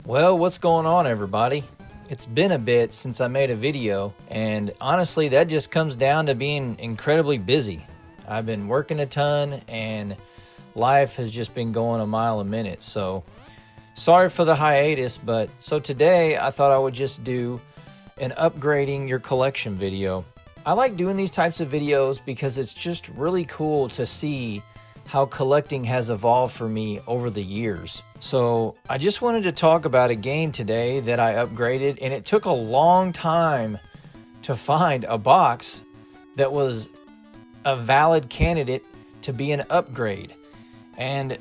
Well, what's going on, everybody? It's been a bit since I made a video, and honestly, that just comes down to being incredibly busy. I've been working a ton, and life has just been going a mile a minute, so sorry for the hiatus. But so today, I thought I would just do an upgrading your collection video. I like doing these types of videos because it's just really cool to see how collecting has evolved for me over the years. So I just wanted to talk about a game today that I upgraded, and it took a long time to find a box that was a valid candidate to be an upgrade. And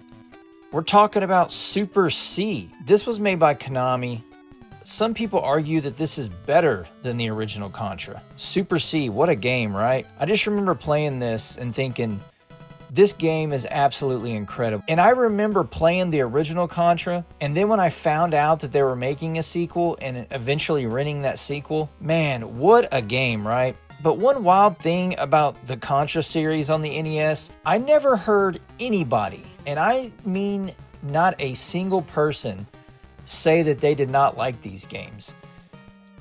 we're talking about Super C. This was made by Konami. Some people argue that this is better than the original Contra. Super C, what a game, right? I just remember playing this and thinking, this game is absolutely incredible. And I remember playing the original Contra, and then when I found out that they were making a sequel and eventually renting that sequel, man, what a game, right? But one wild thing about the Contra series on the NES, I never heard anybody, and I mean not a single person, say that they did not like these games.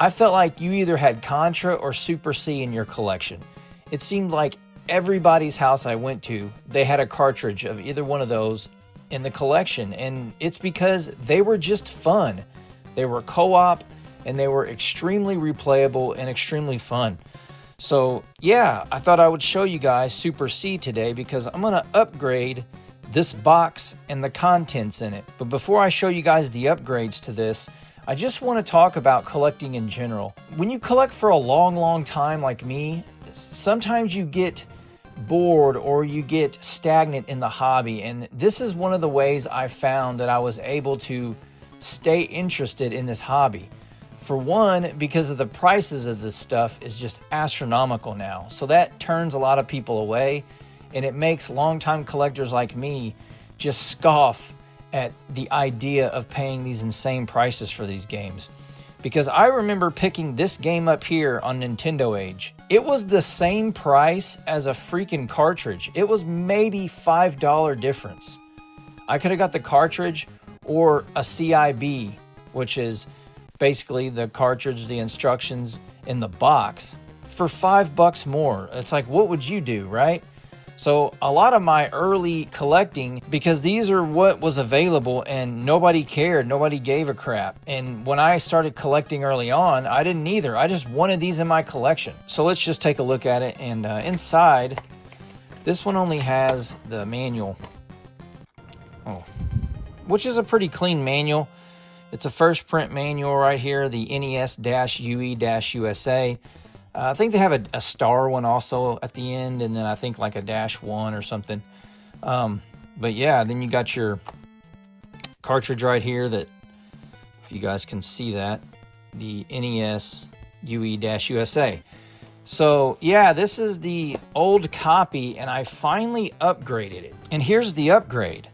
I felt like you either had Contra or Super C in your collection. It seemed like everybody's house I went to, they had a cartridge of either one of those in the collection, and it's because they were just fun. They were co-op, and they were extremely replayable and extremely fun. So yeah, I thought I would show you guys Super C today because I'm gonna upgrade this box and the contents in it. But before I show you guys the upgrades to this, I just want to talk about collecting in general. When you collect for a long time like me, sometimes you get bored or you get stagnant in the hobby, and this is one of the ways I found that I was able to stay interested in this hobby. For one, because of the prices of this stuff is just astronomical now, so that turns a lot of people away, and it makes longtime collectors like me just scoff at the idea of paying these insane prices for these games. Because I remember picking this game up here on Nintendo Age. It was the same price as a freaking cartridge. It was maybe $5 difference. I could have got the cartridge or a CIB, which is basically the cartridge, the instructions in the box, for $5 more. It's like, what would you do, right? So a lot of my early collecting, because these are what was available and nobody cared, nobody gave a crap. And when I started collecting early on, I didn't either. I just wanted these in my collection. So let's just take a look at it. And inside, this one only has the manual, which is a pretty clean manual. It's a first print manual right here, the NES-UE-USA. I think they have a star one also at the end, and then I think like a -1 or something. But yeah, then you got your cartridge right here that, if you guys can see that, the NES-UE-USA. So yeah, this is the old copy, and I finally upgraded it. And here's the upgrade,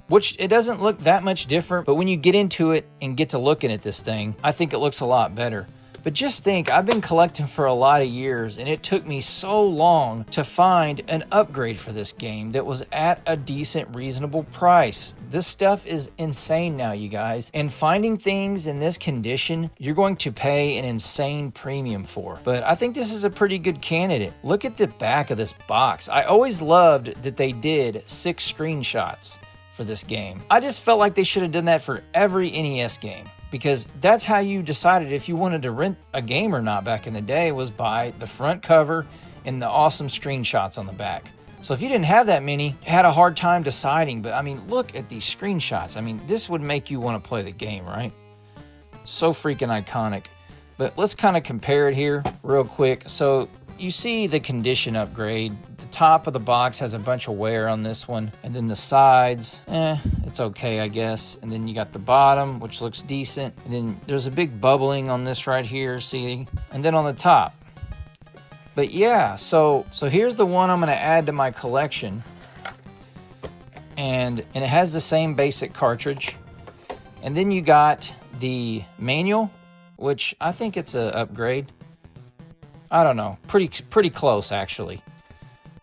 which it doesn't look that much different, but when you get into it and get to looking at this thing, I think it looks a lot better. But just think, I've been collecting for a lot of years, and it took me so long to find an upgrade for this game that was at a decent, reasonable price. This stuff is insane now, you guys. And finding things in this condition, you're going to pay an insane premium for. But I think this is a pretty good candidate. Look at the back of this box. I always loved that they did 6 screenshots for this game. I just felt like they should have done that for every NES game, because that's how you decided if you wanted to rent a game or not back in the day, was by the front cover and the awesome screenshots on the back. So if you didn't have that many, you had a hard time deciding. But I mean, look at these screenshots. I mean, this would make you want to play the game, right? So freaking iconic. But let's kind of compare it here real quick. So you see the condition upgrade. The top of the box has a bunch of wear on this one, and then the sides, it's okay, I guess. And then you got the bottom, which looks decent, and then there's a big bubbling on this right here, see? And then on the top. But yeah, so here's the one I'm going to add to my collection, and it has the same basic cartridge. And then you got the manual, which I think it's an upgrade. I don't know, pretty close actually.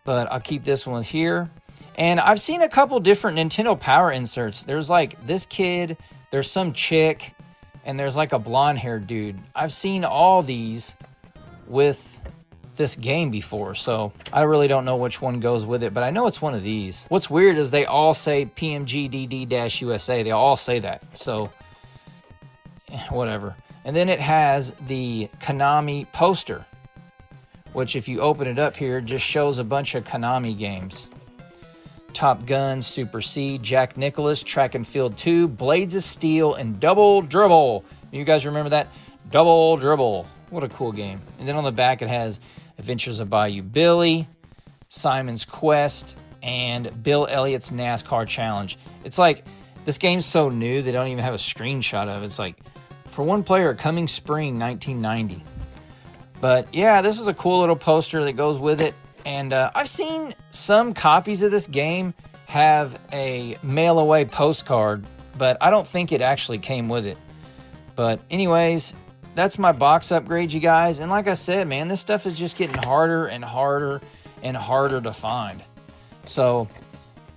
But I'll keep this one here. And I've seen a couple different Nintendo Power inserts. There's like this kid, there's some chick, and there's like a blonde-haired dude. I've seen all these with this game before, so I really don't know which one goes with it, but I know it's one of these. What's weird is they all say PMGDD-USA. They all say that, so whatever. And then it has the Konami poster, which if you open it up here, just shows a bunch of Konami games. Top Gun, Super C, Jack Nicklaus, Track and Field 2, Blades of Steel, and Double Dribble. You guys remember that? Double Dribble. What a cool game. And then on the back it has Adventures of Bayou Billy, Simon's Quest, and Bill Elliott's NASCAR Challenge. It's like, this game's so new they don't even have a screenshot of it. It's like, for one player, coming spring 1990. But yeah, this is a cool little poster that goes with it. And I've seen some copies of this game have a mail-away postcard, but I don't think it actually came with it. But anyways, that's my box upgrade, you guys. And like I said, man, this stuff is just getting harder and harder and harder to find. So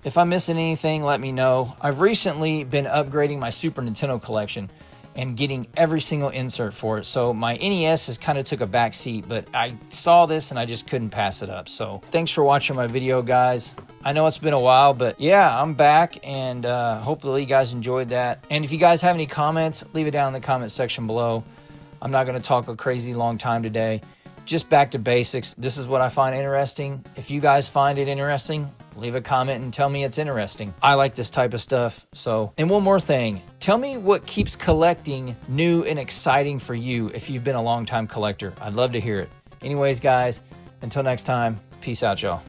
if I'm missing anything, let me know. I've recently been upgrading my Super Nintendo collection and getting every single insert for it. So my NES has kind of took a back seat, but I saw this and I just couldn't pass it up. So thanks for watching my video, guys. I know it's been a while, but yeah, I'm back, and hopefully you guys enjoyed that. And if you guys have any comments, leave it down in the comment section below. I'm not going to talk a crazy long time today. Just back to basics. This is what I find interesting. If you guys find it interesting, leave a comment and tell me it's interesting. I like this type of stuff. So, and one more thing, tell me what keeps collecting new and exciting for you if you've been a long time collector. I'd love to hear it. Anyways, guys, until next time, peace out, y'all.